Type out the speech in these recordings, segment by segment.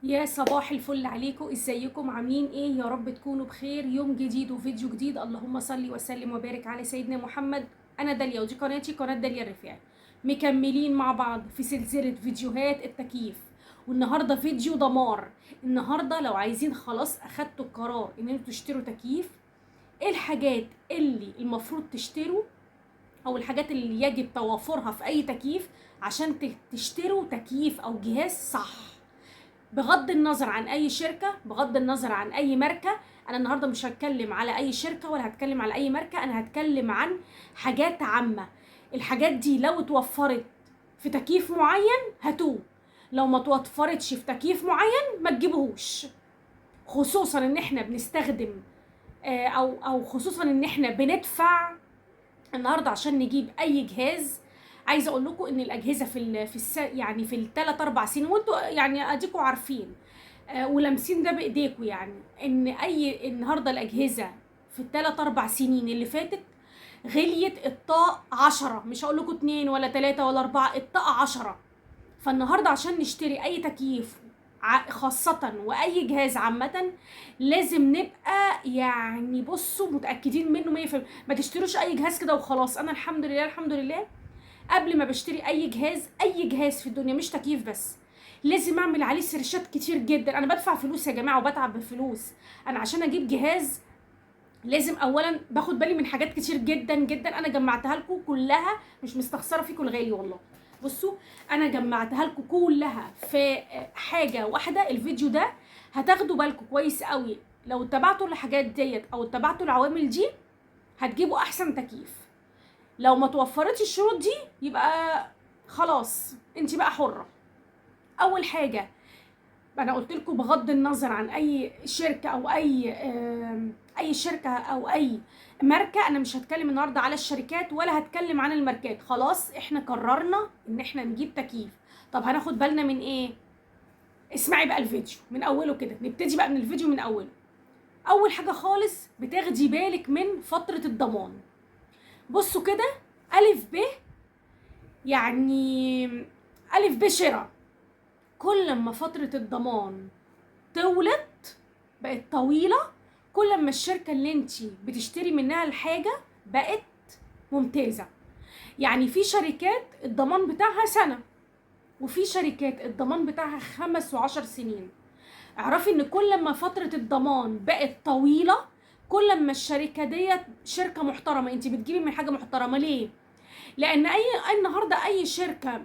يا صباح الفل عليكم، ازيكم؟ عاملين ايه؟ يا رب تكونوا بخير. يوم جديد وفيديو جديد، اللهم صل وسلم وبارك على سيدنا محمد. انا داليا ودي قناتي، قناه داليا الرفاعي. مكملين مع بعض في سلسله فيديوهات التكييف، والنهارده فيديو دمار. النهارده لو عايزين خلاص اخدتوا القرار ان انتوا تشتروا تكييف، ايه الحاجات اللي المفروض تشتروا، او الحاجات اللي يجب توافرها في اي تكييف عشان تشتروا تكييف او جهاز صح، بغض النظر عن اي شركه، بغض النظر عن اي ماركه. انا النهارده مش هتكلم على اي شركه ولا هتكلم على اي ماركه، انا هتكلم عن حاجات عامه. الحاجات دي لو اتوفرت في تكييف معين هاتوه، لو ما توفرتش في تكييف معين ما تجيبوهوش. خصوصا ان احنا بنستخدم او خصوصا ان احنا بندفع النهارده عشان نجيب اي جهاز. عايزه اقول لكم ان الاجهزه يعني في الثلاث اربع سنين، وانتوا يعني اديكوا عارفين ولامسين ده بايديكوا، يعني ان النهارده الاجهزه في الثلاث اربع سنين اللي فاتت غليت الطاق 10، مش هقول لكم 2 ولا 3 ولا 4، الطاق 10. فالنهارده عشان نشتري اي تكييف خاصة واي جهاز عامة لازم نبقى يعني بصوا متأكدين منه 100%. ما تشتروش اي جهاز كده وخلاص. انا الحمد لله الحمد لله قبل ما بشتري اي جهاز، اي جهاز في الدنيا مش تكييف بس، لازم اعمل عليه سيرشات كتير جدا. انا بدفع فلوس يا جماعة وبتعب بفلوس. انا عشان اجيب جهاز لازم اولا باخد بالي من حاجات كتير جدا جدا، انا جمعتها لكم كلها، مش مستخسره فيكم الغالي والله. بصوا، انا جمعتها لكم كلها في حاجه واحده. الفيديو ده هتاخدوا بالكم كويس قوي، لو اتبعتوا الحاجات ديت او اتبعتوا العوامل دي هتجيبوا احسن تكييف. لو ما توفرتش الشروط دي يبقى خلاص انت بقى حره. اول حاجه، انا قلت لكم بغض النظر عن اي شركه او اي شركه او اي ماركه، انا مش هتكلم النهارده على الشركات ولا هتكلم عن الماركات. خلاص احنا قررنا ان احنا نجيب تكييف. طب هناخد بالنا من ايه؟ اسمعي بقى الفيديو من اوله كده، نبتدي بقى من الفيديو من اوله. اول حاجه خالص بتاخدي بالك من فتره الضمان. بصوا كده، الف ب، يعني الف ب شراء. كل ما فتره الضمان طولت، بقت طويلة، كل ما الشركة اللي انتي بتشتري منها الحاجة بقت ممتازة. يعني في شركات الضمان بتاعها سنة، وفي شركات الضمان بتاعها 5 و10 سنين. اعرفي ان كل ما فترة الضمان بقت طويلة كل ما الشركة ديت شركة محترمة، انتي بتجيبي من حاجة محترمة. ليه؟ لان النهاردة اي شركة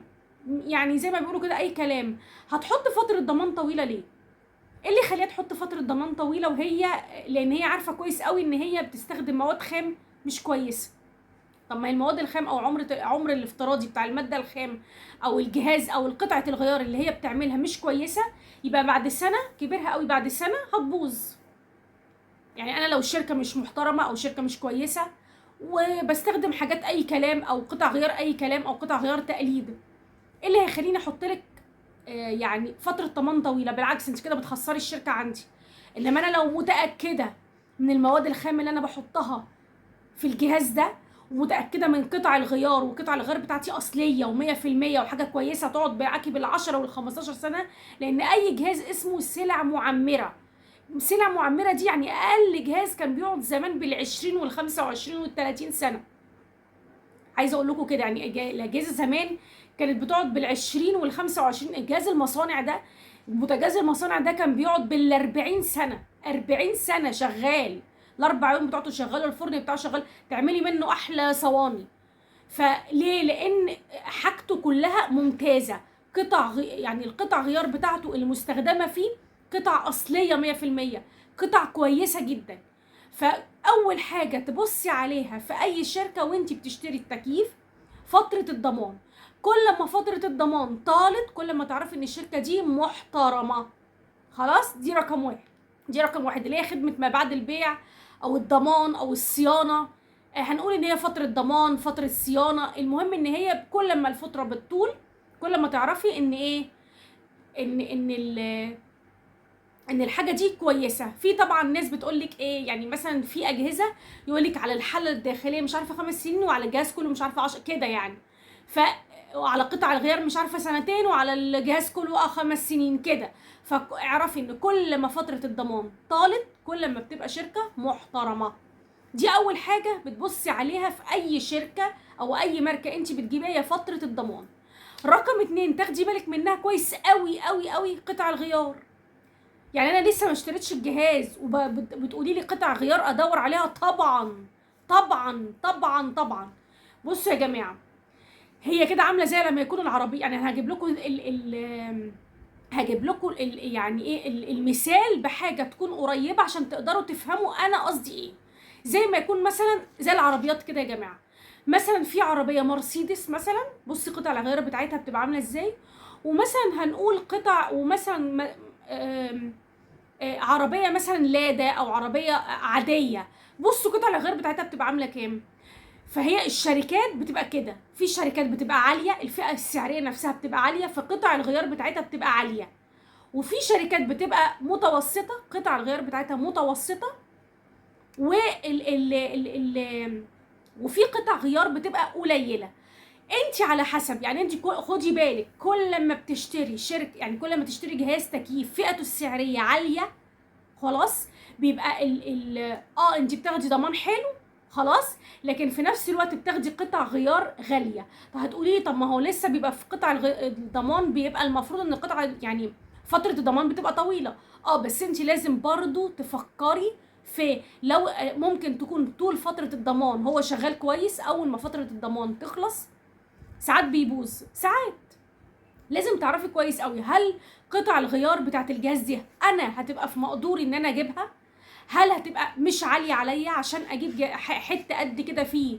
يعني زي ما بيقولوا كده اي كلام هتحط فترة ضمان طويلة. ليه؟ ايه اللي يخليها تحط فتره ضمان طويله؟ لان هي عارفه كويس قوي ان هي بتستخدم مواد خام مش كويسه. طب ما هي المواد الخام او عمر الافتراضي بتاع الماده الخام او الجهاز او قطعه الغيار اللي هي بتعملها مش كويسه، يبقى بعد سنه كبرها قوي، بعد سنه هتبوظ. يعني انا لو الشركه مش محترمه او شركه مش كويسه وبستخدم حاجات اي كلام او قطع غيار اي كلام او قطع غيار تقليد، ايه اللي هيخليني احط لك يعني فتره ضمان طويله؟ بالعكس انت كده بتخسري الشركه عندي. انما انا لو متاكده من المواد الخام اللي انا بحطها في الجهاز ده، ومتاكده من قطع الغيار، وقطع الغيار بتاعتي اصليه و100% وحاجه كويسه تقعد معاكي بال10 وال15 سنه. لان اي جهاز اسمه سلع معمره. سلع معمره دي يعني اقل جهاز كان بيقعد زمان بال20 وال25 وال30 سنه. عايزه اقول لكم كده، يعني الاجهزه زمان كانت بتقعد بال20 وال25. الجهاز المصانع ده، البوتاجاز المصانع ده كان بيقعد بال40 سنه، 40 سنه شغال. الاربع يوم بتاعته شغال، الفرن بتاعه شغال، تعملي منه احلى صواني. فليه؟ لان حاجته كلها ممتازه. يعني القطع غيار بتاعته المستخدمه فيه قطع اصليه 100%، قطع كويسه جدا. فاول حاجه تبصي عليها في اي شركه وانتي بتشتري التكييف فتره الضمان. كل ما فتره الضمان طالت كل ما تعرفي ان الشركه دي محترمه. خلاص، دي رقم واحد. دي رقم واحد اللي هي خدمه ما بعد البيع او الضمان او الصيانه. هنقول ان هي فتره ضمان، فتره صيانه، المهم ان هي كل ما الفتره بتطول كل ما تعرفي ان ايه، ان ان ان الحاجه دي كويسه. في طبعا ناس بتقولك ايه، يعني مثلا في اجهزه يقولك على الحاله الداخليه مش عارفه 5 سنين، وعلى الجهاز كله مش عارفه 10 كده يعني. ف وعلى قطع الغيار مش عارفه سنتين، وعلى الجهاز كله 5 سنين كده. فاعرفي ان كل ما فتره الضمان طالت كل ما بتبقى شركه محترمه. دي اول حاجه بتبصي عليها في اي شركه او اي ماركه انت بتجيبيها، هي فتره الضمان. رقم 2 تاخدي بالك منها كويس قوي قوي قوي، قطع الغيار. يعني انا لسه ما اشتريتش الجهاز وبتقولي لي قطع غيار ادور عليها؟ طبعا طبعا طبعا طبعا. بصوا يا جماعه، هي كده عامله زي لما يكون العربيه، يعني انا هجيب لكم يعني ايه المثال بحاجه تكون قريبه عشان تقدروا تفهموا انا قصدي ايه. زي ما يكون مثلا زي العربيات كده يا جماعه، مثلا في عربيه مرسيدس مثلا، بصي قطع الغيار بتاعتها بتبقى عامله ازاي. ومثلا هنقول قطع، ومثلا عربيه مثلا لادا او عربيه عاديه، بصوا قطع الغيار بتاعتها بتبقى عامله كام. فهي الشركات بتبقى كده، في شركات بتبقى عاليه، الفئه السعريه نفسها بتبقى عاليه فقطع الغيار بتاعتها بتبقى عاليه. وفي شركات بتبقى متوسطه، قطع الغيار بتاعتها متوسطه. وال ال ال ال وفي قطع غيار بتبقى قليله. انت على حسب، يعني انت خدي بالك كل ما بتشتري شركه، يعني كل ما تشتري جهاز تكييف فئته السعريه عاليه، خلاص بيبقى انت بتاخدي ضمان حلو، خلاص، لكن في نفس الوقت بتاخدي قطع غيار غاليه. فهتقولي لي طب ما هو لسه بيبقى في قطع الضمان بيبقى المفروض ان قطع يعني فتره الضمان بتبقى طويله. بس انت لازم برضو تفكري في لو ممكن تكون طول فتره الضمان هو شغال كويس، اول ما فتره الضمان تخلص ساعات بيبوظ ساعات. لازم تعرفي كويس قوي هل قطع الغيار بتاعت الجهاز دي انا هتبقى في مقدوري ان انا اجيبها، هل هتبقى مش عاليه عليا عشان اجيب حته قد كده فيه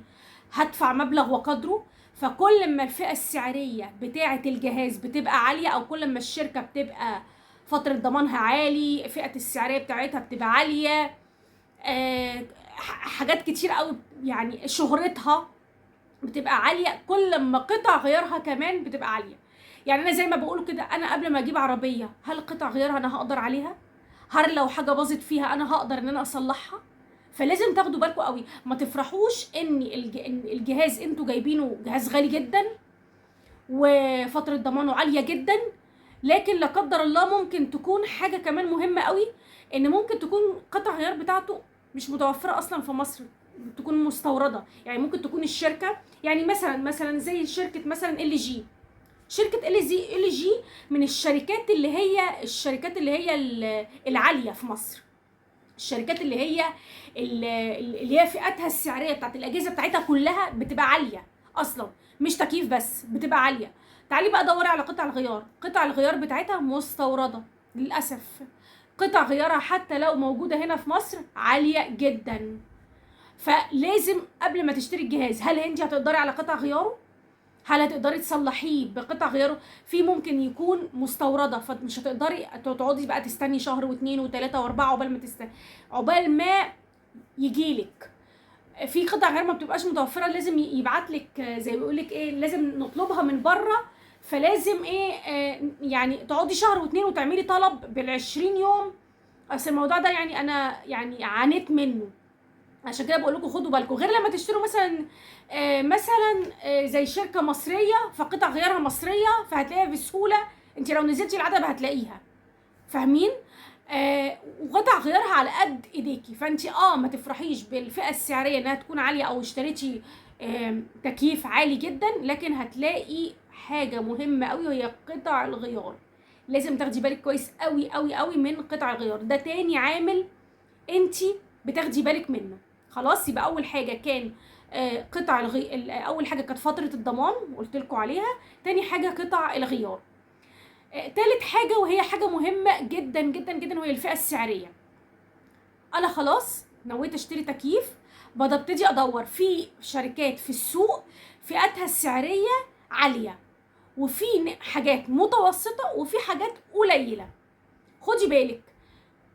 هدفع مبلغ وقدره. فكل ما الفئه السعريه بتاعه الجهاز بتبقى عاليه، او كل ما الشركه بتبقى فتره ضمانها عالي، فئه السعريه بتاعتها بتبقى عاليه، حاجات كتير قوي، يعني شهرتها بتبقى عاليه، كل ما قطع غيارها كمان بتبقى عاليه. يعني انا زي ما بقول كده، انا قبل ما اجيب عربيه هل قطع غيارها انا هقدر عليها؟ هل لو حاجه باظت فيها انا هقدر ان انا اصلحها؟ فلازم تاخدوا بالكم قوي، ما تفرحوش ان إن الجهاز انتوا جايبينه جهاز غالي جدا وفتره ضمانه عاليه جدا، لكن لا قدر الله ممكن تكون حاجه كمان مهمه قوي، ان ممكن تكون قطع غيار بتاعته مش متوفره اصلا في مصر، تكون مستورده. يعني ممكن تكون الشركه، يعني مثلا زي شركه مثلا LG، شركه ال جي من الشركات اللي هي العاليه في مصر، الشركات اللي هي فئتها السعريه بتاعت الاجهزه بتاعتها كلها بتبقى عاليه اصلا، مش تكييف بس، بتبقى عاليه. تعالي بقى دوري على قطع الغيار، قطع الغيار بتاعتها مستورده للاسف، قطع غيارها حتى لو موجوده هنا في مصر عاليه جدا. فلازم قبل ما تشتري الجهاز، هل انت هتقدري على قطع غياره؟ هل هتقدري تصلحيه بقطع غياره؟ في ممكن يكون مستورده فمش هتقدري تقعدي بقى تستني شهر واثنين وثلاثه واربعه عقبال ما يجيلك. في قطع غير ما بتبقاش متوفره، لازم يبعتلك زي ما بيقولك ايه، لازم نطلبها من بره. فلازم ايه يعني تقعدي شهر واثنين وتعملي طلب بال20 يوم. اصل الموضوع ده يعني انا يعني عانيت منه، عشان كده بقول لكم خدوا بالكم. غير لما تشتروا مثلا زي شركه مصريه فقطع غيارها مصريه فهتلاقيها بسهوله، انت لو نزلتي العتبه هتلاقيها، فاهمين؟ وقطع غيارها على قد ايديكي. فانت ما تفرحيش بالفئه السعريه انها تكون عاليه او اشتريتي تكييف عالي جدا، لكن هتلاقي حاجه مهمه قوي وهي قطع الغيار. لازم تاخدي بالك كويس قوي قوي قوي من قطع الغيار، ده تاني عامل انت بتاخدي بالك منه. خلاص، يبقى اول حاجه كان اول حاجه كانت فتره الضمان قلت لكم عليها، تاني حاجه قطع الغيار، تالت حاجه وهي حاجه مهمه جدا جدا جدا وهي الفئه السعريه. انا خلاص نويت اشتري تكييف، ابتدي ادور في شركات في السوق فئتها السعريه عاليه، وفي حاجات متوسطه وفي حاجات قليله. خدي بالك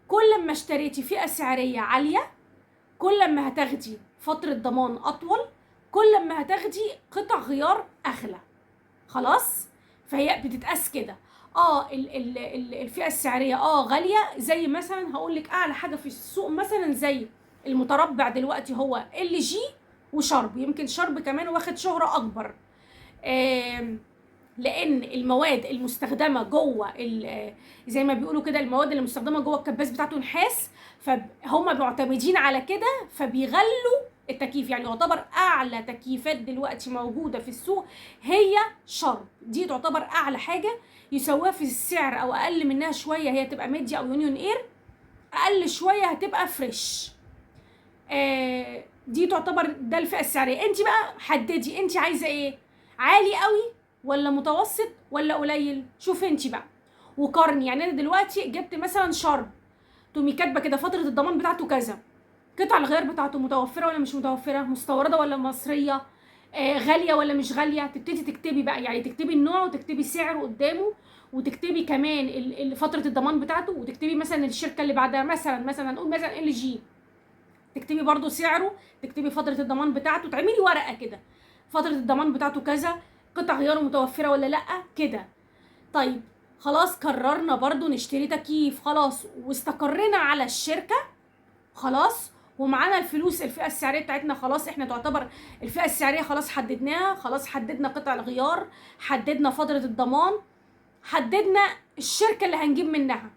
كل ما اشتريتي فئه سعريه عاليه كل ما هتاخدي فترة ضمان أطول، كل ما هتاخدي قطع غيار أغلى. خلاص، فهي بتتقاس كده. الفئة السعرية غالية، زي مثلا هقولك أعلى حاجة في السوق مثلا زي المتربع دلوقتي هو LG وشرب، يمكن شرب كمان واخد شهرة أكبر. لان المواد المستخدمه جوه زي ما بيقولوا كده المواد اللي مستخدمه جوه الكباس بتاعته نحاس، فهم معتمدين على كده فبيغلوا التكييف. يعني يعتبر اعلى تكييفات دلوقتي موجوده في السوق هي شارب، دي تعتبر اعلى حاجه يسواها في السعر، او اقل منها شويه هي تبقى ميديا او يونيون اير، اقل شويه هتبقى فريش. دي تعتبر ده الفئه السعريه. انت بقى حددي انت عايزه ايه، عالي قوي ولا متوسط ولا قليل، شوفي انت بقى وقارني. يعني انا دلوقتي جبت مثلا شارب، تقومي كاتبه كده فتره الضمان بتاعته كذا، قطع الغيار بتاعته متوفره ولا مش متوفره، مستورده ولا مصريه، غاليه ولا مش غاليه. تبتدي تكتبي بقى، يعني تكتبي النوع وتكتبي سعره قدامه، وتكتبي كمان فتره الضمان بتاعته، وتكتبي مثلا الشركه اللي بعدها، مثلا نقول مثلا ال جي، تكتبي برضو سعره، تكتبي فتره الضمان بتاعته، تعملي ورقه كده فتره الضمان بتاعته كذا، قطع غياره متوفره ولا لا كده. طيب خلاص قررنا برضو نشتري تكييف، خلاص واستقرينا على الشركه، خلاص ومعانا الفلوس، الفئه السعريه بتاعتنا خلاص، احنا تعتبر الفئه السعريه خلاص حددناها، خلاص حددنا قطع الغيار، حددنا فتره الضمان، حددنا الشركه اللي هنجيب منها.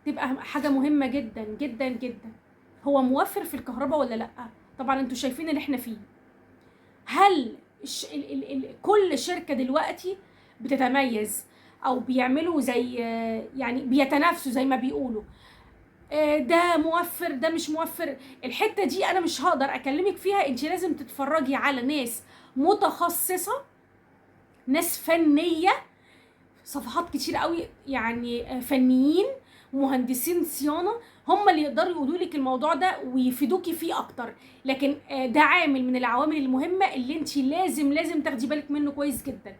تبقى حاجه مهمه جدا جدا جدا، هو موفر في الكهرباء ولا لا؟ طبعا انتوا شايفين اللي احنا فيه. هل كل شركه دلوقتي بتتميز او بيعملوا زي يعني بيتنافسوا زي ما بيقولوا، ده موفر ده مش موفر. الحته دي انا مش هقدر اكلمك فيها، انت لازم تتفرجي على ناس متخصصه، ناس فنيه، صفحات كتير قوي، يعني فنيين مهندسين صيانه، هم اللي يقدروا يقولوا لك الموضوع ده ويفيدوكي فيه اكتر. لكن ده عامل من العوامل المهمه اللي انت لازم تاخدي بالك منه كويس جدا.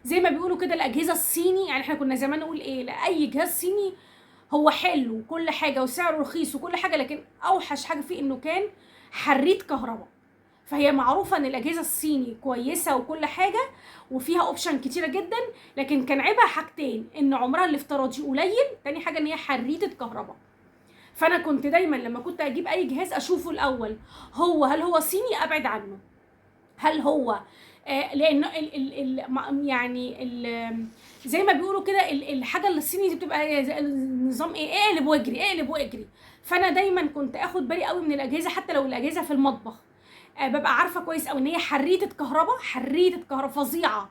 زي ما بيقولوا كده الاجهزه الصيني، يعني احنا كنا زمان نقول ايه، لاي جهاز صيني هو حلو وكل حاجه وسعره رخيص وكل حاجه، لكن اوحش حاجه فيه انه كان حريت كهرباء. فهي معروفه ان الاجهزه الصيني كويسه وكل حاجه وفيها اوبشن كتيره جدا، لكن كان عيبها حاجتين، ان عمرها الافتراضي قليل، تاني حاجه ان هي حريته كهرباء. فانا كنت دايما لما كنت اجيب اي جهاز اشوفه الاول، هل هو صيني، ابعد عنه. هل هو لان يعني زي ما بيقولوا كده الحاجه اللي الصيني دي بتبقى نظام ايه، اقلب واجري اقلب واجري. فانا دايما كنت اخد بالي قوي من الاجهزه، حتى لو الاجهزه في المطبخ ببقى عارفه كويس قوي ان هي حريته كهرباء فظيعه.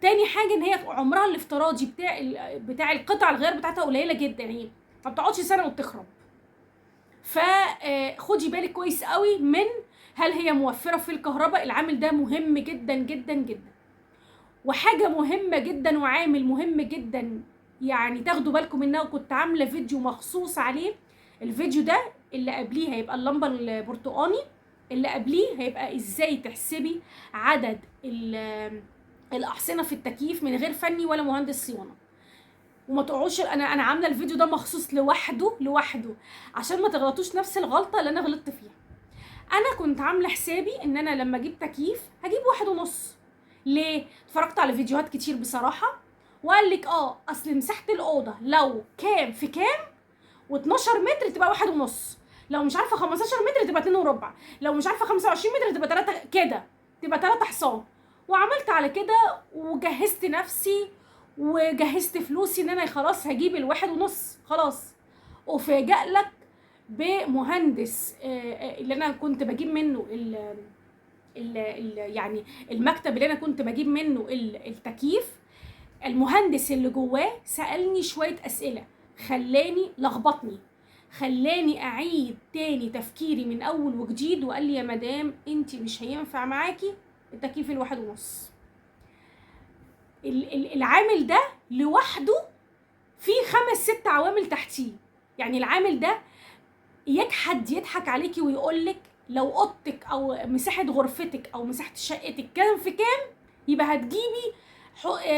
تاني حاجه ان هي عمرها الافتراضي بتاع القطع الغيار بتاعتها قليله جدا، يعني ما بتقعدش سنه وبتخرب. فخدي بالك كويس قوي من هل هي موفره في الكهرباء، العامل ده مهم جدا جدا جدا. وحاجه مهمه جدا وعامل مهم جدا يعني تاخدوا بالكم منها، وكنت عامله فيديو مخصوص عليه. الفيديو ده اللي قبليه هيبقى اللمبه البرتقاني، اللي قبليه هيبقى ازاي تحسبي عدد الاحصنه في التكييف من غير فني ولا مهندس صيانه. وما تقعوش، انا عامله الفيديو ده مخصوص لوحده عشان ما تغلطوش نفس الغلطه اللي انا غلطت فيها. انا كنت عامله حسابي ان انا لما اجيب تكييف هجيب 1.5. ليه؟ اتفرجت على فيديوهات كتير بصراحه، وقال لك اصل مساحه الاوضه لو كام في كام، و12 متر تبقى 1.5، لو مش عارفه 15 متر تبقى 2.25، لو مش عارفه 25 متر تبقى 3 كده، تبقى 3 حصان. وعملت على كده وجهزت نفسي وجهزت فلوسي ان انا خلاص هجيب 1.5 خلاص. وفاجأ لك بمهندس اللي انا كنت بجيب منه يعني المكتب اللي انا كنت بجيب منه التكييف، المهندس اللي جواه سألني شوية أسئلة خلاني لخبطني، خلاني أعيد تاني تفكيري من أول وجديد، وقال لي يا مدام انتي مش هينفع معاكي التكييف 1.5. العامل ده لوحده فيه 5-6 عوامل تحتيه. يعني العامل ده يضحك عليكي ويقولك لو اوضتك او مساحه غرفتك او مساحه شقتك كام في كام، يبقى هتجيبي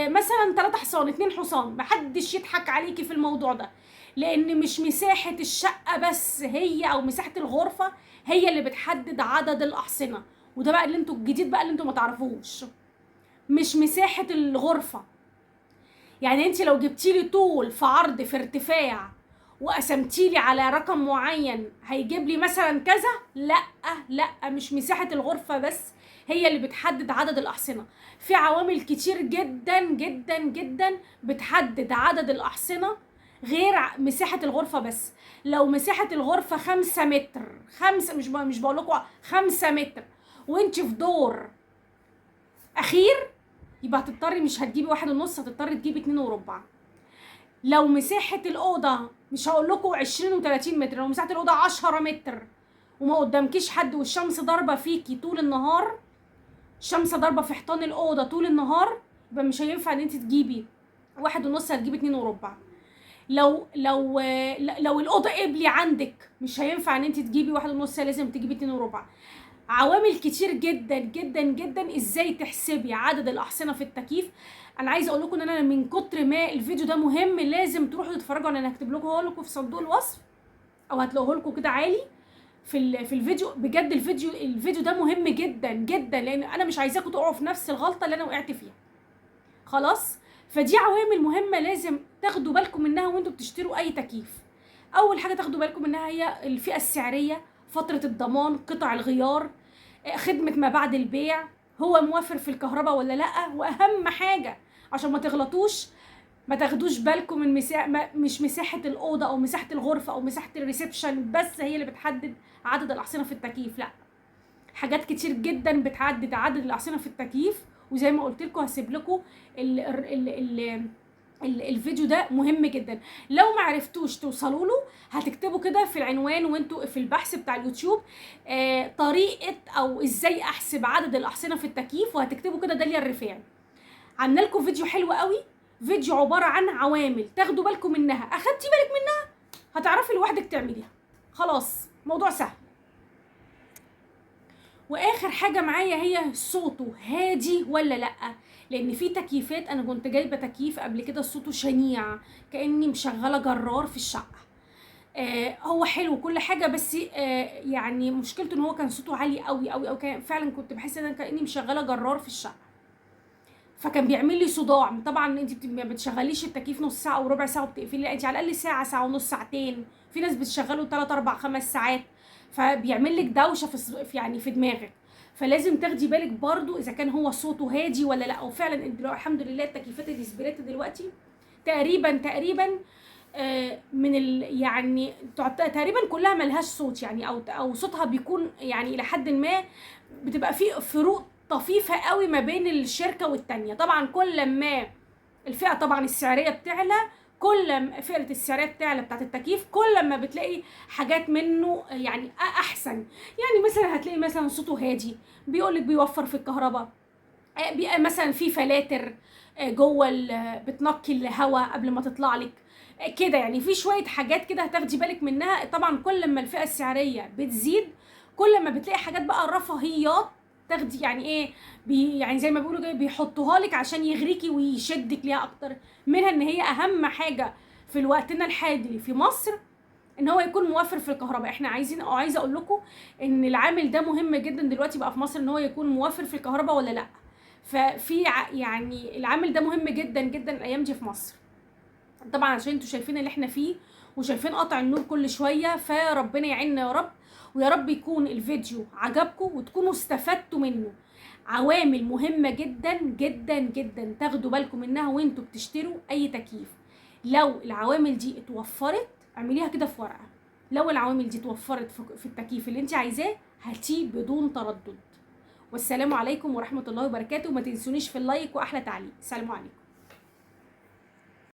مثلا 3 حصان 2 حصان. محدش يضحك عليكي في الموضوع ده، لان مش مساحه الشقه بس هي او مساحه الغرفه هي اللي بتحدد عدد الاحصنه. وده بقى اللي انتوا الجديد بقى اللي انتوا ما تعرفوش، مش مساحه الغرفه. يعني انت لو جبتيلي طول في عرض في ارتفاع وقسمتيلي على رقم معين هيجيب لي مثلا كذا، لا مش مساحه الغرفه بس هي اللي بتحدد عدد الاحصنه. في عوامل كتير جدا جدا جدا بتحدد عدد الاحصنه غير مساحه الغرفه بس. لو مساحه الغرفه 5 متر، مش بقول لكم 5 متر، وانت في دور اخير، يبقى هتضطري، مش هتجيبي 1.5، هتضطري تجيبي 2.25. لو مساحه الاوضه، مش هقول لكم 20 و30 متر، لو مساحه الاوضه 10 متر وما قدامكيش حد والشمس ضاربه فيكي طول النهار، الشمس ضاربه في حيطان الاوضه طول النهار، يبقى مش هينفع ان انت تجيبي 1.5، هتجيبي 2.25. لو الاوضه قبلي عندك، مش هينفع ان انت تجيبي 1.5، لازم تجيبي 2.25. عوامل كتير جدا جدا جدا. ازاي تحسبي عدد الاحصنه في التكييف؟ انا عايزه اقول لكم ان انا من كتر ما الفيديو ده مهم لازم تروحوا تتفرجوا. انا هكتب لكم، هقول لكم في صندوق الوصف او هتلاقوه لكم كده عالي في الفيديو. بجد الفيديو ده مهم جدا جدا، لان انا مش عايزاكم تقعوا في نفس الغلطه اللي انا وقعت فيها. خلاص؟ فدي عوامل مهمه لازم تاخدوا بالكم منها وانتوا بتشتروا اي تكييف. اول حاجه تاخدوا بالكم منها هي الفئه السعريه، فتره الضمان، قطع الغيار، خدمه ما بعد البيع، هو موفر في الكهرباء ولا لا. واهم حاجه عشان ما تغلطوش، ما تاخدوش بالكم من مش مساحه الاوضه او مساحه الغرفه او مساحه الريسبشن بس هي اللي بتحدد عدد الاحصنه في التكييف. لا، حاجات كتير جدا بتحدد عدد الاحصنه في التكييف. وزي ما قلت لكم هسيب لكم الفيديو ده مهم جدا. لو ما عرفتوش توصلوا له، هتكتبوا كده في العنوان وانتوا في البحث بتاع اليوتيوب طريقه او ازاي احسب عدد الاحصنه في التكييف، وهتكتبوا كده داليا الرفاعي. عملنا لكم فيديو حلو قوي، فيديو عباره عن عوامل تاخدوا بالكم منها. اخدتي بالك منها هتعرفي لوحدك تعمليها. خلاص، موضوع سهل. واخر حاجه معايا هي صوته هادي ولا لا، لان في تكييفات، انا كنت جايبه تكييف قبل كده صوته شنيع كاني مشغله جرار في الشقه. هو حلو كل حاجه، بس يعني مشكلته ان هو كان صوته عالي قوي قوي، او كان فعلا كنت بحس ان انا كاني مشغله جرار في الشقه، فكان بيعمل لي صداع. طبعا انت ما بتشغليش التكييف نص ساعه او ربع ساعه وبتقفلي، لا انت على الاقل ساعه، ساعه ونص، ساعتين. في ناس بتشغله 3 4 5 ساعات، فبيعمل لك دوشه يعني في دماغك. فلازم تاخدي بالك برضو اذا كان هو صوته هادي ولا لا. وفعلا الحمد لله التكييفات الاسبريت دلوقتي تقريبا من يعني تقريبا كلها ملهاش صوت، يعني او صوتها بيكون يعني الى حد ما بتبقى فيه فروق طفيفه قوي ما بين الشركه والتانيه. طبعا كل ما الفئه طبعا السعريه بتعلى، كل ما فئه السعريه بتعلى بتاعت التكييف، كل ما بتلاقي حاجات منه يعني احسن. يعني مثلا هتلاقي مثلا صوته هادي، بيقولك بيوفر في الكهرباء، مثلا في فلاتر جوه بتنقي الهواء قبل ما تطلع لك كده. يعني في شويه حاجات كده هتاخدي بالك منها. طبعا كل ما الفئه السعريه بتزيد، كل ما بتلاقي حاجات بقى رفاهيات تاخدي يعني ايه، يعني زي ما بيقولوا كده بيحطوها لك عشان يغريكي ويشدك ليها اكتر. منها ان هي اهم حاجه في وقتنا الحالي في مصر ان هو يكون موفر في الكهرباء. احنا عايزه اقول لكم ان العامل ده مهم جدا دلوقتي بقى في مصر، ان هو يكون موفر في الكهرباء ولا لا. ففي يعني العامل ده مهم جدا جدا الايام دي في مصر. طبعا عشان انتوا شايفين اللي احنا فيه وشايفين قطع النور كل شويه، فربنا يعيننا يا رب. ويا رب يكون الفيديو عجبكم وتكونوا استفدتوا منه. عوامل مهمه جدا جدا جدا تاخدوا بالكم منها وانتوا بتشتروا اي تكييف. لو العوامل دي اتوفرت، اعمليها كده في ورقه. لو العوامل دي اتوفرت في التكييف اللي انت عايزاه، هاتيه بدون تردد. والسلام عليكم ورحمه الله وبركاته. وما تنسونيش في اللايك واحلى تعليق. سلام عليكم.